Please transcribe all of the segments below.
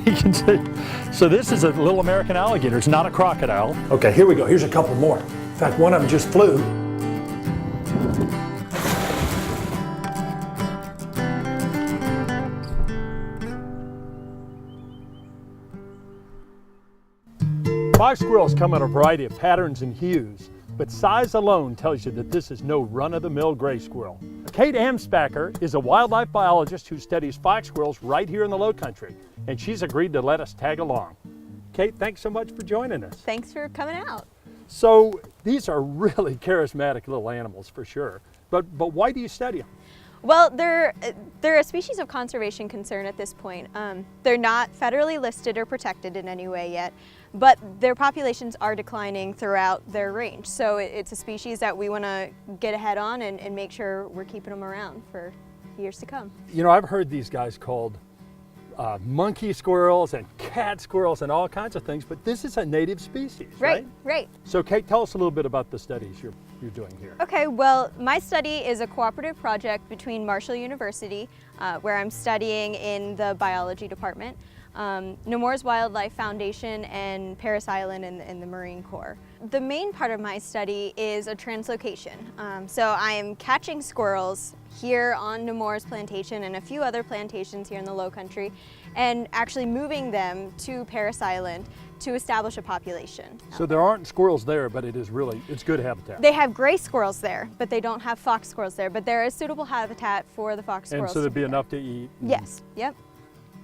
You can see. So this is a little American alligator. It's not a crocodile. Okay, here we go. Here's a couple more. In fact, one of them just flew. Fox squirrels come in a variety of patterns and hues, but size alone tells you that this is no run-of-the-mill gray squirrel. Kate Amsbacher is a wildlife biologist who studies fox squirrels right here in the Lowcountry, and she's agreed to let us tag along. Kate, thanks so much for joining us. Thanks for coming out. So these are really charismatic little animals for sure, but why do you study them? Well, they're a species of conservation concern at this point. They're not federally listed or protected in any way yet, but their populations are declining throughout their range. So it's a species that we want to get ahead on and make sure we're keeping them around for years to come. You know, I've heard these guys called monkey squirrels and cat squirrels and all kinds of things, but this is a native species, right? Right. So Kate, tell us a little bit about the studies you're doing here. Okay, well, my study is a cooperative project between Marshall University, where I'm studying in the biology department, Nemours Wildlife Foundation, and Parris Island in the Marine Corps. The main part of my study is a translocation. So I am catching squirrels here on Nemours Plantation and a few other plantations here in the Lowcountry, and actually moving them to Parris Island to establish a population. So there aren't squirrels there, but it's good habitat. They have gray squirrels there, but they don't have fox squirrels there, but there is suitable habitat for the fox squirrels. And so there'd be enough to eat? Yes, yep.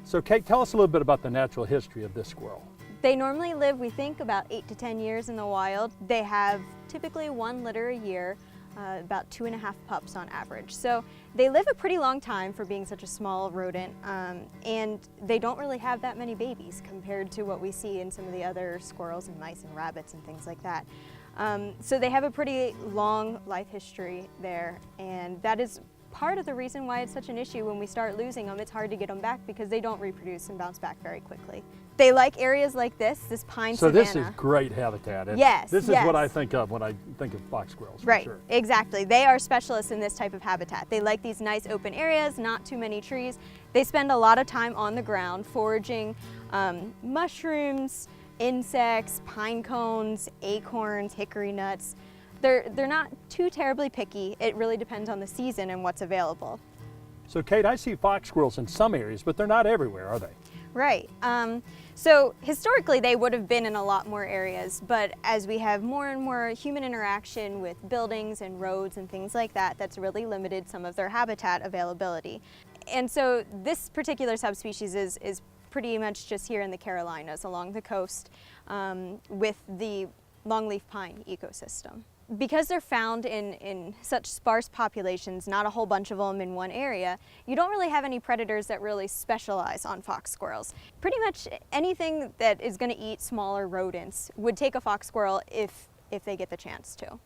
So Kate, tell us a little bit about the natural history of this squirrel. They normally live, we think, about 8 to 10 years in the wild. They have typically 1 litter a year, about 2.5 pups on average. So they live a pretty long time for being such a small rodent, and they don't really have that many babies compared to what we see in some of the other squirrels and mice and rabbits and things like that. So they have a pretty long life history there, and that is part of the reason why it's such an issue when we start losing them. It's hard to get them back because they don't reproduce and bounce back very quickly. They like areas like this pine so savanna. This is great habitat. Yes, This is what I think of when I think of fox squirrels. For right, sure. Exactly. They are specialists in this type of habitat. They like these nice open areas, not too many trees. They spend a lot of time on the ground foraging mushrooms, insects, pine cones, acorns, hickory nuts. They're not too terribly picky. It really depends on the season and what's available. So Kate, I see fox squirrels in some areas, but they're not everywhere, are they? Right. So historically they would have been in a lot more areas, but as we have more and more human interaction with buildings and roads and things like that, that's really limited some of their habitat availability. And so this particular subspecies is pretty much just here in the Carolinas along the coast with the longleaf pine ecosystem. Because they're found in such sparse populations, not a whole bunch of them in one area, you don't really have any predators that really specialize on fox squirrels. Pretty much anything that is going to eat smaller rodents would take a fox squirrel if they get the chance to.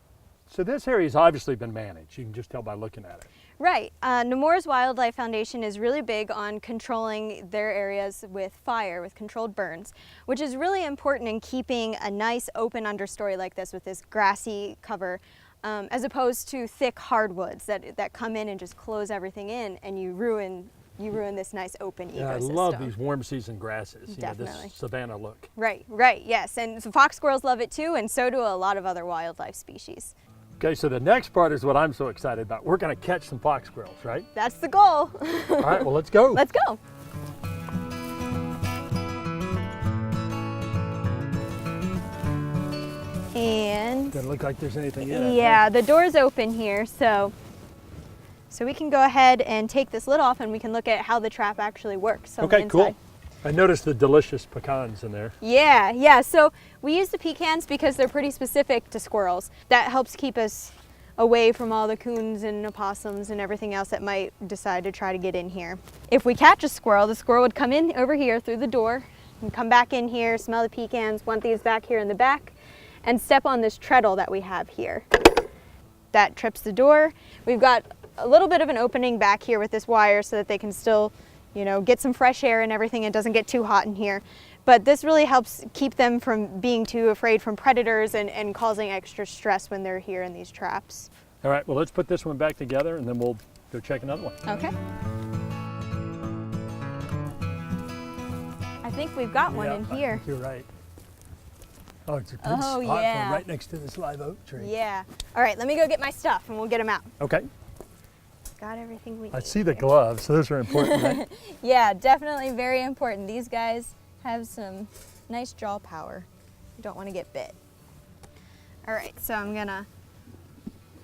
So this area's obviously been managed. You can just tell by looking at it. Right. Nemours Wildlife Foundation is really big on controlling their areas with fire, with controlled burns, which is really important in keeping a nice open understory like this with this grassy cover, as opposed to thick hardwoods that come in and just close everything in, and you ruin this nice open ecosystem. Yeah, I love these warm season grasses. Definitely. You know, this savanna look. Right, yes. And so fox squirrels love it too, and so do a lot of other wildlife species. Okay, so the next part is what I'm so excited about. We're going to catch some fox squirrels, right? That's the goal. All right, well, let's go. Let's go. And doesn't look like there's anything in it. Yeah, the door's open here, so we can go ahead and take this lid off and we can look at how the trap actually works on the Okay, inside. cool. I noticed the delicious pecans in there. Yeah, so we use the pecans because they're pretty specific to squirrels. That helps keep us away from all the coons and opossums and everything else that might decide to try to get in here. If we catch a squirrel, the squirrel would come in over here through the door and come back in here, smell the pecans, want these back here in the back, and step on this treadle that we have here. That trips the door. We've got a little bit of an opening back here with this wire so that they can still, you know, get some fresh air and everything. It doesn't get too hot in here. But this really helps keep them from being too afraid from predators and causing extra stress when they're here in these traps. All right, well, let's put this one back together and then we'll go check another one. Okay. think we've got one Yeah, in I here. think you're right. Oh, it's a good Oh, spot yeah. for right next to this live oak tree. Yeah. All right, let me go get my stuff and we'll get him out. Okay. Got everything we need. I see the here. gloves, so those are important, right? Yeah, definitely very important. These guys have some nice jaw power. You don't want to get bit. All right, so I'm gonna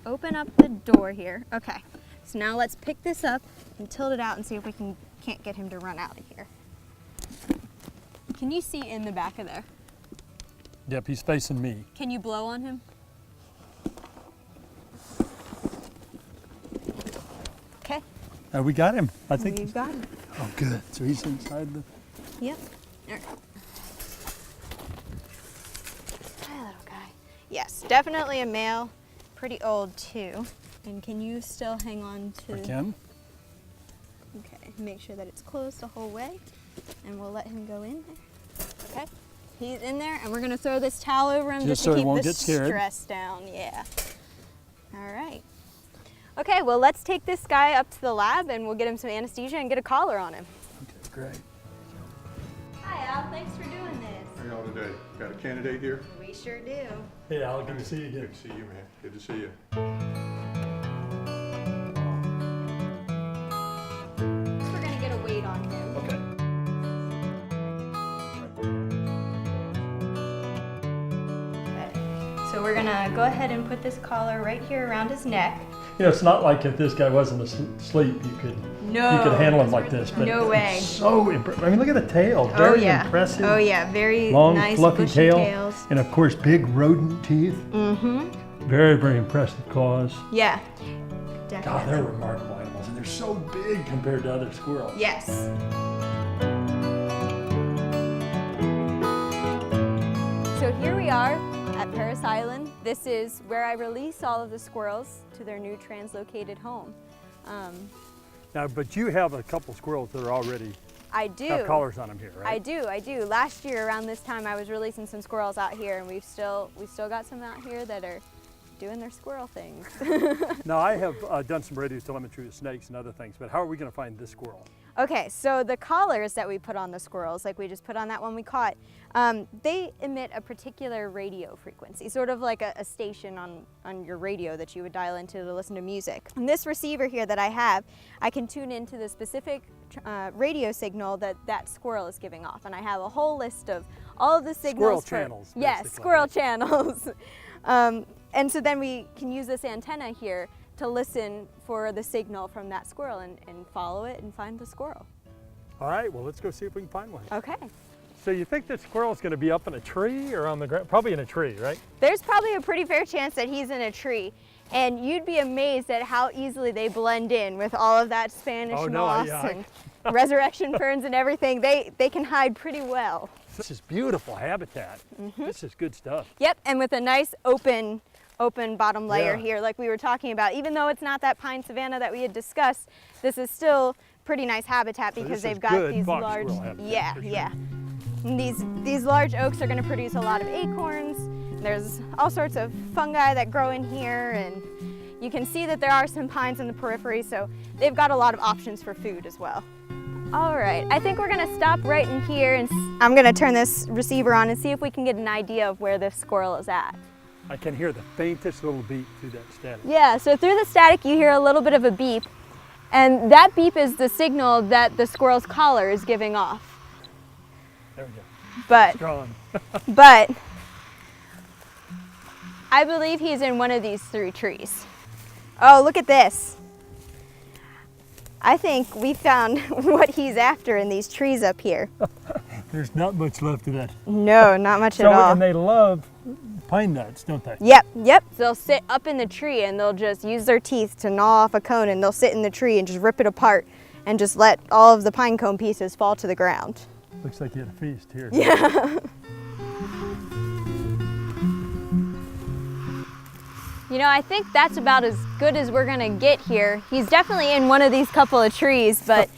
open up the door here. Okay, so now let's pick this up and tilt it out and see if we can't get him to run out of here. Can you see in the back of there? Yep, he's facing me. Can you blow on him? Okay, We got him, I think. we've got him. Oh, good. So he's inside the. Yep. All right. Hi, little guy. Yes, definitely a male. Pretty old too. And can you still hang on to? I can. Okay. Make sure that it's closed the whole way, and we'll let him go in there. Okay. He's in there, and we're gonna throw this towel over him Just just so to he keep won't the get scared. stress down. Yeah. All right. Okay. Well, let's take this guy up to the lab, and we'll get him some anesthesia and get a collar on him. Okay, great. Hi, Al. Thanks for doing this. How y'all today? Got a candidate here? We sure do. Hey, Al, good to see you again. Good to see you, man. Good to see you. We're gonna get a weight on him. Okay. Okay. So we're gonna go ahead and put this collar right here around his neck. You know, it's not like if this guy wasn't asleep, you could handle him like this. But No way. it's so impressive. I mean, look at the tail. Very impressive. Oh yeah, very Long, nice fluffy bushy tail. tails. And of course, big rodent teeth. Mm-hmm. Very, very impressive claws. Yeah. God, Definitely. they're remarkable animals, and they're so big compared to other squirrels. Yes. So here we are at Paris Island. This is where I release all of the squirrels to their new translocated home. Now, but you have a couple squirrels that are already I do. have collars on them here, right? I do. Last year around this time I was releasing some squirrels out here, and we still got some out here that are doing their squirrel things. Now, I have done some radio telemetry with snakes and other things, but how are we going to find this squirrel? Okay, so the collars that we put on the squirrels, like we just put on that one we caught, they emit a particular radio frequency, sort of like a station on your radio that you would dial into to listen to music. And this receiver here that I have, I can tune into the specific radio signal that squirrel is giving off. And I have a whole list of all of the signals. Squirrel channels, Yes, basically. squirrel channels. And so then we can use this antenna here to listen for the signal from that squirrel and follow it and find the squirrel. All right, well, let's go see if we can find one. Okay. So you think that squirrel's going to be up in a tree or on the ground? Probably in a tree, right? There's probably a pretty fair chance that he's in a tree. And you'd be amazed at how easily they blend in with all of that Spanish moss and resurrection ferns and everything. They can hide pretty well. This is beautiful habitat. This is good stuff. Yep, and with a nice open bottom layer Yeah. here like we were talking about. Even though it's not that pine savanna that we had discussed, this is still pretty nice habitat So because this is they've got good these fox large, squirrel habitat, yeah, for sure. yeah. And these large oaks are going to produce a lot of acorns. There's all sorts of fungi that grow in here, and you can see that there are some pines in the periphery, so they've got a lot of options for food as well. All right, I think we're going to stop right in here, and I'm going to turn this receiver on and see if we can get an idea of where this squirrel is at. I can hear the faintest little beat through that static. Yeah, so through the static you hear a little bit of a beep, and that beep is the signal that the squirrel's collar is giving off. There we go. But Strong. But I believe he's in one of these 3 trees. Oh, look at this. I think we found what he's after in these trees up here. There's not much left of that. No, not much at all. And they love pine nuts, don't they? Yep. They'll sit up in the tree and they'll just use their teeth to gnaw off a cone, and they'll sit in the tree and just rip it apart and just let all of the pine cone pieces fall to the ground. Looks like you had a feast here. Yeah. You know, I think that's about as good as we're gonna get here. He's definitely in one of these couple of trees, but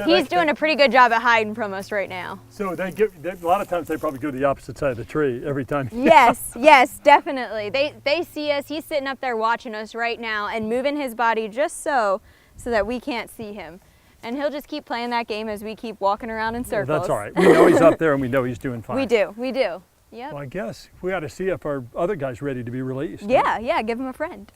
he's doing a pretty good job at hiding from us right now. So a lot of times they probably go to the opposite side of the tree every time. Yes, definitely. They see us. He's sitting up there watching us right now and moving his body just so that we can't see him. And he'll just keep playing that game as we keep walking around in circles. That's all right. We know he's up there and we know he's doing fine. We do. Yep. Well, I guess we ought to see if our other guy's ready to be released. Yeah, give him a friend.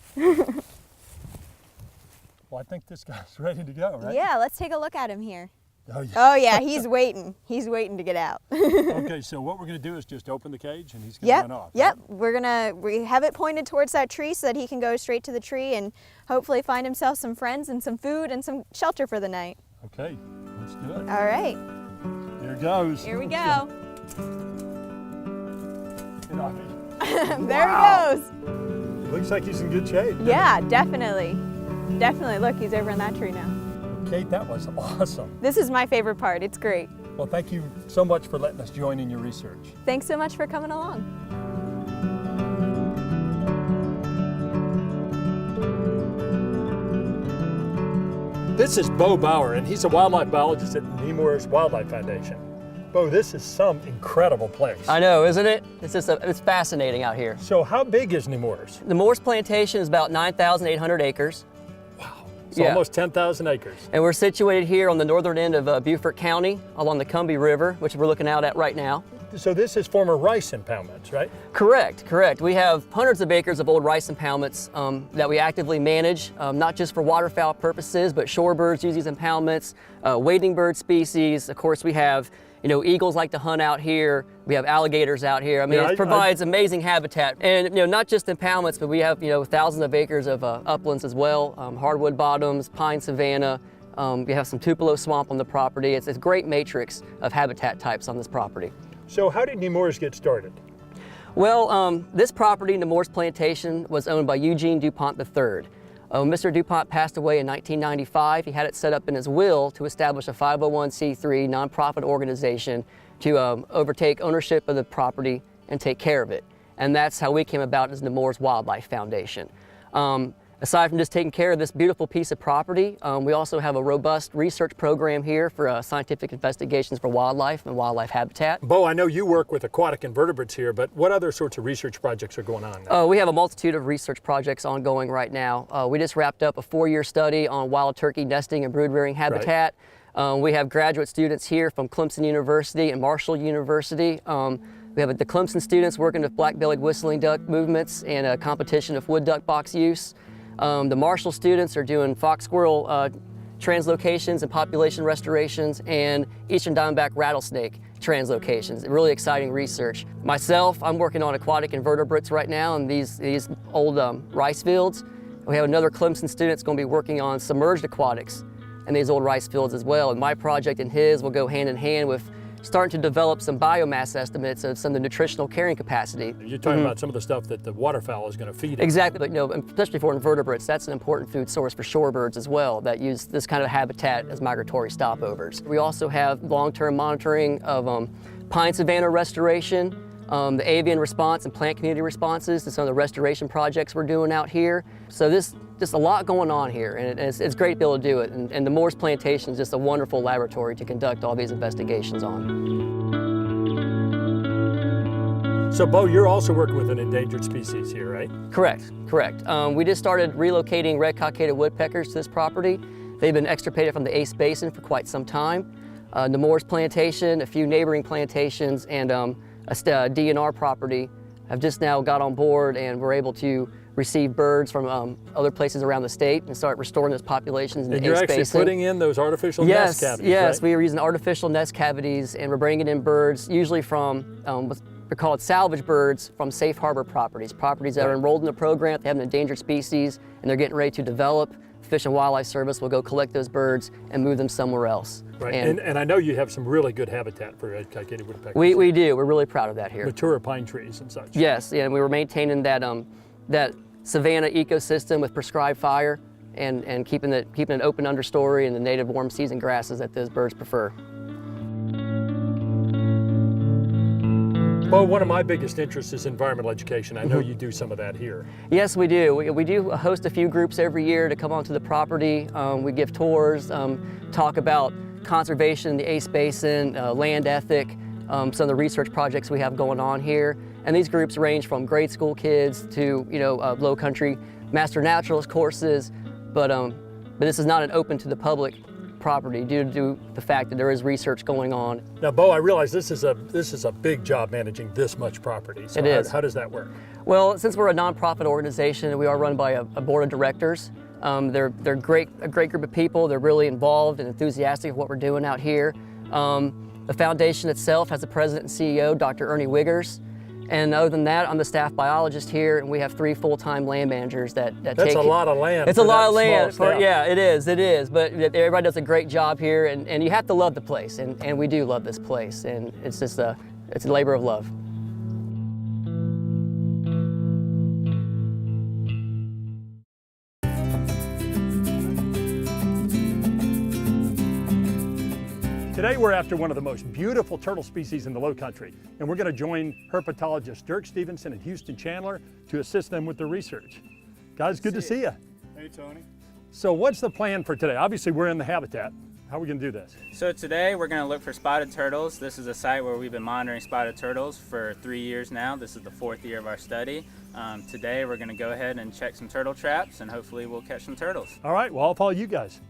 Well, I think this guy's ready to go, right? Yeah, let's take a look at him here. Oh, yeah. Oh yeah, he's waiting. He's waiting to get out. Okay, so what we're going to do is just open the cage and he's going to run off. Yep. We have it pointed towards that tree so that he can go straight to the tree and hopefully find himself some friends and some food and some shelter for the night. Okay, let's do it. All right. Here goes. Here we go. Get off me. There he goes. Looks like he's in good shape. Yeah, definitely. Definitely. Look, he's over in that tree now. Kate, that was awesome. This is my favorite part. It's great. Well, thank you so much for letting us join in your research. Thanks so much for coming along. This is Bo Bauer, and he's a wildlife biologist at Nemours Wildlife Foundation. Bo, this is some incredible place. I know, isn't it? It's fascinating out here. So how big is Nemours? Nemours Plantation is about 9,800 acres. It's almost 10,000 acres. And we're situated here on the northern end of Beaufort County along the Combahee River, which we're looking out at right now. So this is former rice impoundments, right? Correct. We have hundreds of acres of old rice impoundments that we actively manage, not just for waterfowl purposes, but shorebirds use these impoundments, wading bird species. Of course, we have eagles like to hunt out here. We have alligators out here. I mean, it provides amazing habitat. And, not just impoundments, but we have, thousands of acres of uplands as well, hardwood bottoms, pine savanna. We have some tupelo swamp on the property. It's a great matrix of habitat types on this property. So how did Nemours get started? Well, this property, Nemours Plantation, was owned by Eugene DuPont III. Mr. DuPont passed away in 1995. He had it set up in his will to establish a 501c3 nonprofit organization to overtake ownership of the property and take care of it. And that's how we came about as Nemours Wildlife Foundation. Aside from just taking care of this beautiful piece of property, we also have a robust research program here for scientific investigations for wildlife and wildlife habitat. Bo, I know you work with aquatic invertebrates here, but what other sorts of research projects are going on now? We have a multitude of research projects ongoing right now. We just wrapped up a 4-year study on wild turkey nesting and brood rearing habitat. Right. We have graduate students here from Clemson University and Marshall University. We have the Clemson students working with black-bellied whistling duck movements and a competition of wood duck box use. The Marshall students are doing fox squirrel translocations and population restorations, and eastern diamondback rattlesnake translocations. Really exciting research. Myself, I'm working on aquatic invertebrates right now in these old rice fields. We have another Clemson student that's going to be working on submerged aquatics in these old rice fields as well. And my project and his will go hand in hand with starting to develop some biomass estimates of some of the nutritional carrying capacity. You're talking about some of the stuff that the waterfowl is going to feed on. Exactly, but especially for invertebrates, that's an important food source for shorebirds as well that use this kind of habitat as migratory stopovers. We also have long-term monitoring of pine savanna restoration, the avian response and plant community responses to some of the restoration projects we're doing out here. So just a lot going on here, and it's great to be able to do it. And the Nemours Plantation is just a wonderful laboratory to conduct all these investigations on. So, Bo, you're also working with an endangered species here, right? Correct. We just started relocating red cockaded woodpeckers to this property. They've been extirpated from the Ace Basin for quite some time. Nemours Plantation, a few neighboring plantations, and a DNR property have just now got on board, and we're able to receive birds from other places around the state and start restoring those populations in the Ace Basin. And you're actually putting in those artificial nest cavities, Yes, right? we are using artificial nest cavities, and we're bringing in birds, usually from, they're called salvage birds from safe harbor properties that are enrolled in the program. They have an endangered species, and they're getting ready to develop. Fish and Wildlife Service will go collect those birds and move them somewhere else. Right, and I know you have some really good habitat for red cockaded woodpeckers. We do. We're really proud of that here. Mature pine trees and such. Yes, and we were maintaining that savanna ecosystem with prescribed fire and keeping an open understory and the native warm season grasses that those birds prefer. Well, one of my biggest interests is environmental education. I know you do some of that here. Yes, we do. We do host a few groups every year to come onto the property. We give tours, talk about conservation in the Ace Basin, land ethic, some of the research projects we have going on here. And these groups range from grade school kids to low country master naturalist courses, but this is not an open to the public property due to the fact that there is research going on. Now, Bo, I realize this is a big job managing this much property. So It is. How does that work? Well, since we're a nonprofit organization, we are run by a board of directors. They're a great group of people. They're really involved and enthusiastic of what we're doing out here. The foundation itself has a president and CEO, Dr. Ernie Wiggers. And other than that, I'm the staff biologist here, and we have 3 full-time land managers that take. That's a lot of land. It's a lot of land. Small staff. Yeah, it is. But everybody does a great job here, and you have to love the place, and we do love this place, and it's just it's a labor of love. Today we're after one of the most beautiful turtle species in the Lowcountry, and we're going to join herpetologist Dirk Stevenson and Houston Chandler to assist them with their research. Guys, good to see you. Hey, Tony. So what's the plan for today? Obviously we're in the habitat. How are we going to do this? So today we're going to look for spotted turtles. This is a site where we've been monitoring spotted turtles for 3 years now. This is the 4th year of our study. Today we're going to go ahead and check some turtle traps, and hopefully we'll catch some turtles. All right, well, I'll follow you guys.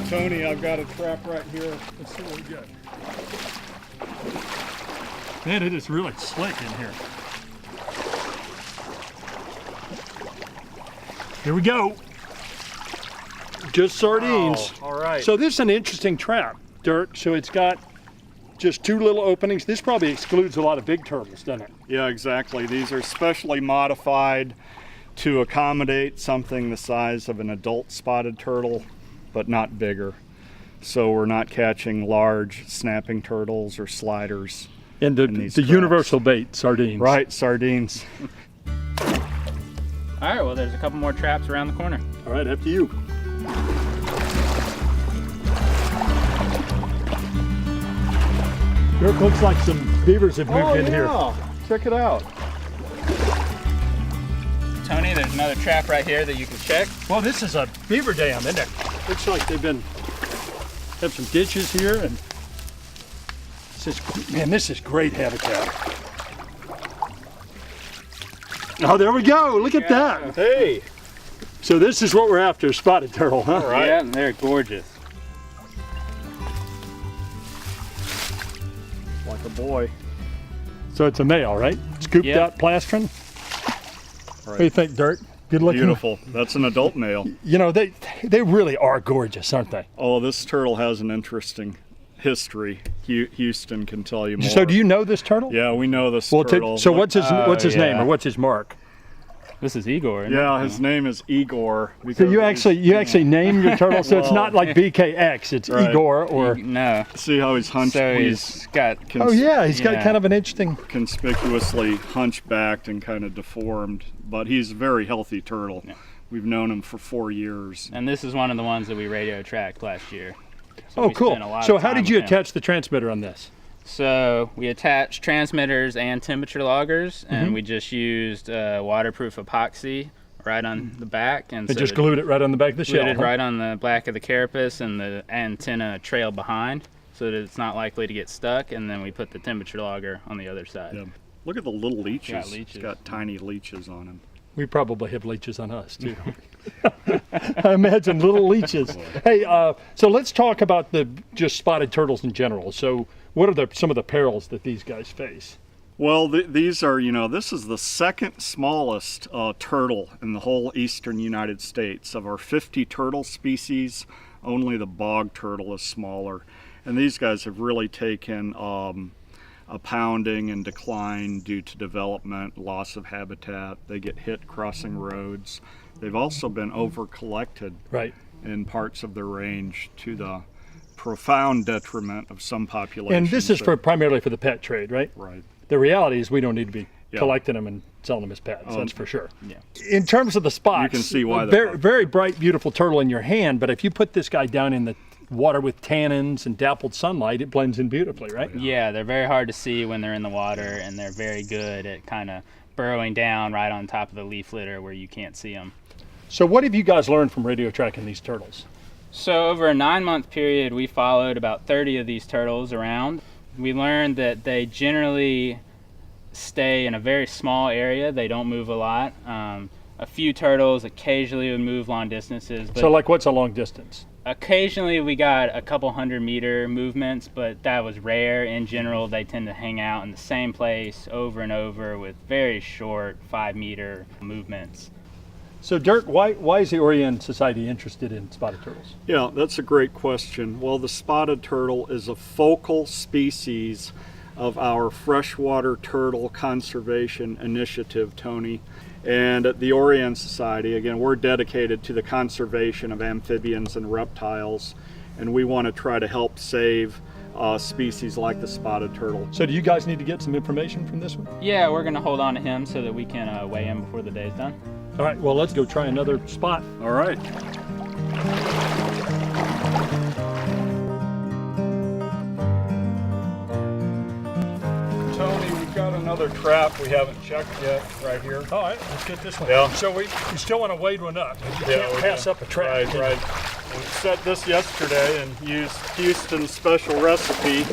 Tony, I've got a trap right here. Let's see what we got. Man, it is really slick in here. Here we go. Just sardines. Oh, all right. So this is an interesting trap, Dirk. So it's got just 2 little openings. This probably excludes a lot of big turtles, doesn't it? Yeah, exactly. These are specially modified to accommodate something the size of an adult spotted turtle, but not bigger. So we're not catching large snapping turtles or sliders. And in these the traps. universal bait, sardines. Right, sardines. All right, well, there's a couple more traps around the corner. All right, after you. Dirk, looks like some beavers have moved in here. Check it out. Tony, there's another trap right here that you can check. Well, this is a beaver dam, isn't it? Looks like have some ditches here, and this is great habitat. Oh, there we go. Look at that. Hey. So this is what we're after, spotted turtle, huh? All right. Yeah, and they're gorgeous. Like a boy. So it's a male, right? Scooped Yep. out plastron. Right. What do you think, Dirk? Good looking. Beautiful. That's an adult male. You know, they really are gorgeous, aren't they? Oh, this turtle has an interesting history. Houston can tell you more. So do you know this turtle? Yeah, we know this Well, turtle. so what's his name yeah. or what's his mark? This is Igor, isn't Yeah, his name is Igor. So because you actually name your turtle, so it's Well, not like BKX, it's right. Igor or. No. See how he's hunched? So he's got... Oh yeah, he's got Yeah. kind of an interesting. Conspicuously hunchbacked and kind of deformed, but he's a very healthy turtle. Yeah. We've known him for 4 years. And this is one of the ones that we radio tracked last year. So Oh, we cool. spent a lot So of how time did you with him. attach the transmitter on this? So we attached transmitters and temperature loggers, Mm-hmm. and we just used waterproof epoxy right on the back, and They so just that- glued it right on the back of the shell. glued it huh? right on the back of the carapace, and the antenna trail behind, so that it's not likely to get stuck. And then we put the temperature logger on the other side. Yeah. Look at the little leeches. Got leeches. He's got tiny leeches on him. We probably have leeches on us too. I imagine little leeches. Hey, so let's talk about the just spotted turtles in general. So what are some of the perils that these guys face? Well, these are, this is the second smallest turtle in the whole eastern United States. Of our 50 turtle species, only the bog turtle is smaller. And these guys have really taken a pounding and decline due to development, loss of habitat. They get hit crossing roads. They've also been over-collected Right. in parts of their range to the profound detriment of some populations. And this is primarily for the pet trade, right? Right. The reality is we don't need to be Yeah. collecting them and selling them as pets. That's for sure. Yeah. In terms of the spots, You can see why they're very, very bright, beautiful turtle in your hand. But if you put this guy down in the water with tannins and dappled sunlight, it blends in beautifully, right? Yeah, they're very hard to see when they're in the water, and they're very good at kind of burrowing down right on top of the leaf litter where you can't see them. So what have you guys learned from radio tracking these turtles? So over a 9-month period, we followed about 30 of these turtles around. We learned that they generally stay in a very small area. They don't move a lot. A few turtles occasionally would move long distances. But So like what's a long distance? occasionally we got a couple 100-meter movements, but that was rare. In general, they tend to hang out in the same place over and over with very short 5-meter movements. So Dirk, why is the Orion Society interested in spotted turtles? Yeah, that's a great question. Well, the spotted turtle is a focal species of our freshwater turtle conservation initiative, Tony. And at the Orion Society, again, we're dedicated to the conservation of amphibians and reptiles, and we want to try to help save species like the spotted turtle. So do you guys need to get some information from this one? Yeah, we're gonna hold on to him so that we can weigh in before the day's done. All right, well, let's go try another spot. All right. Tony, we've got another trap we haven't checked yet right here. All right, let's get this one. Yeah. So we still want to wade one up. You can't we pass can. up a trap. Right. We set this yesterday and used Houston's special recipe,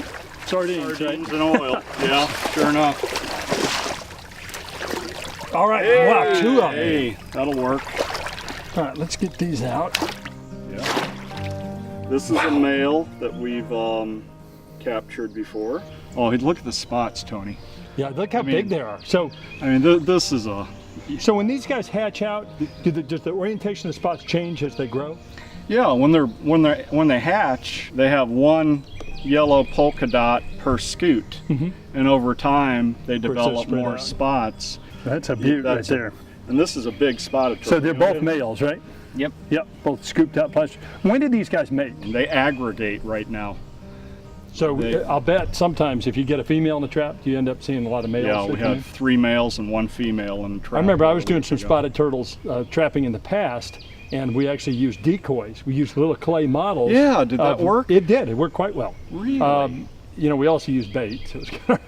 Sardines, sardines right? and oil. Yeah, sure enough. All right, wow, 2 of them. Hey, that'll work. All right, let's get these out. Yeah. This is a male that we've captured before. Oh, look at the spots, Tony. Yeah, look how big they are. So This is a... So when these guys hatch out, does the orientation of the spots change as they grow? Yeah, when they hatch, they have one yellow polka dot per scoot, and over time they develop spread more out. spots. That's a beaut right there. And this is a big spotted turtle. So they're both males, right? Yep. Yep, both scooped out plastic. When did these guys mate? And they aggregate right now. So They- I'll bet sometimes if you get a female in the trap, you end up seeing a lot of males. Yeah, we that come in. have 3 males and 1 female in the trap. I remember I was doing some spotted turtles trapping in the past, and we actually used decoys. We used little clay models. Yeah, did that work? It did. It worked quite well. Really? You know, we also used bait. So it was kind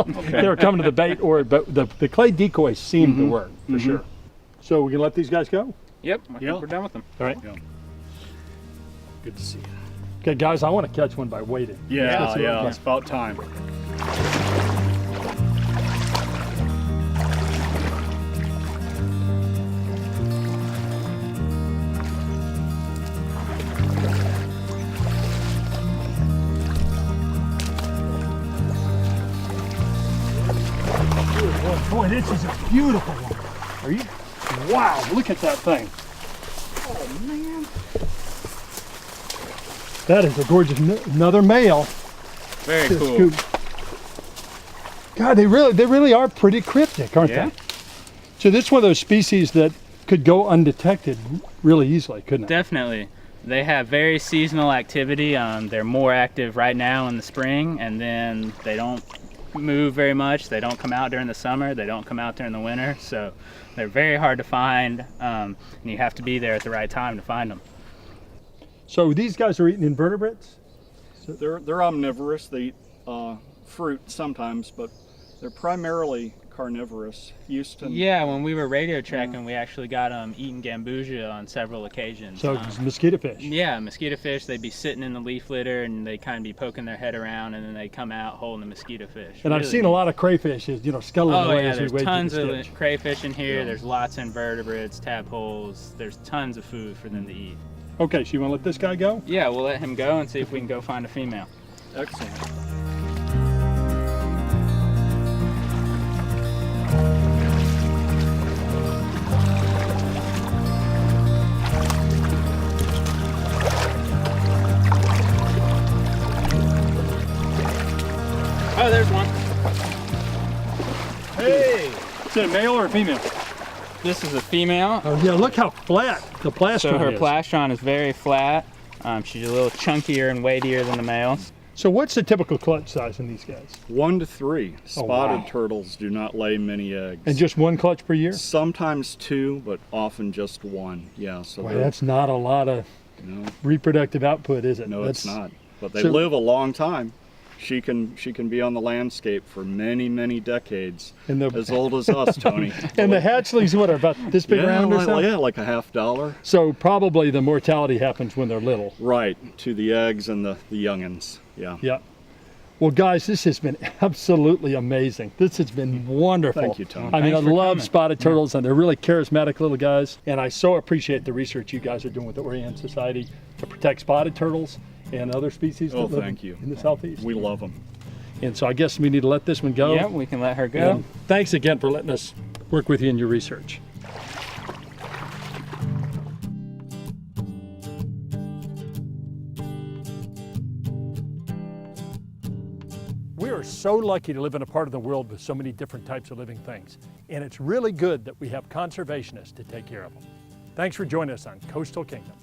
of They were coming to the bait, but the clay decoys seemed to work for sure. So we can let these guys go? Yep, I Yeah. think we're done with them. All right. Yeah. Good to see you. Okay, guys, I want to catch one by waiting. Yeah, it's about time. Boy, this is a beautiful one. Are you? Wow, look at that thing. Oh, man. That is a gorgeous, another male. Very Just cool. scoop. God, they really are pretty cryptic, aren't Yeah. they? So this is one of those species that could go undetected really easily, couldn't it? Definitely. They have very seasonal activity. They're more active right now in the spring, and then they don't move very much. They don't come out during the summer. They don't come out during the winter. So they're very hard to find, and you have to be there at the right time to find them. So these guys are eating invertebrates? They're omnivorous. They eat fruit sometimes, but they're primarily carnivorous. Houston. Yeah, when we were radio tracking, we actually got them eating gambusia on several occasions. So it's mosquito fish. Yeah, mosquito fish. They'd be sitting in the leaf litter, and they kind of be poking their head around, and then they come out holding the mosquito fish. And I've Really seen a neat. lot of crayfish, scuttling Oh away yeah, as we there's wait for tons the of stitch. crayfish in here. There's lots of invertebrates, tadpoles. There's tons of food for them to eat. Okay, so you want to let this guy go? Yeah, we'll let him go and see if we can go find a female. Excellent. Oh, there's one. Hey! Is it a male or a female? This is a female. Oh yeah, look how flat the plastron So her is. plastron is very flat. She's a little chunkier and weightier than the males. So what's the typical clutch size in these guys? 1 to 3. Spotted wow. turtles do not lay many eggs. And just one clutch per year? Sometimes 2, but often just 1. Yeah, so Boy, that's not a lot of no, reproductive output, is it? no, That's, it's not. But they so- live a long time. she can be on the landscape for many, many decades. And as old as us, Tony. And the hatchlings, what, are about this big around or something? Yeah, like a $50. So probably the mortality happens when they're little. Right, to the eggs and the youngins. Yeah. Yeah. Well, guys, this has been absolutely amazing. This has been wonderful. Thank you, Tom. I mean, I Thanks for love coming. spotted turtles, and they're really charismatic little guys. And I so appreciate the research you guys are doing with the Orion Society to protect spotted turtles and other species Oh, that live thank you. in the Southeast. We love them. And so I guess we need to let this one go. Yeah, we can let her go. And thanks again for letting us work with you in your research. We are so lucky to live in a part of the world with so many different types of living things. And it's really good that we have conservationists to take care of them. Thanks for joining us on Coastal Kingdom.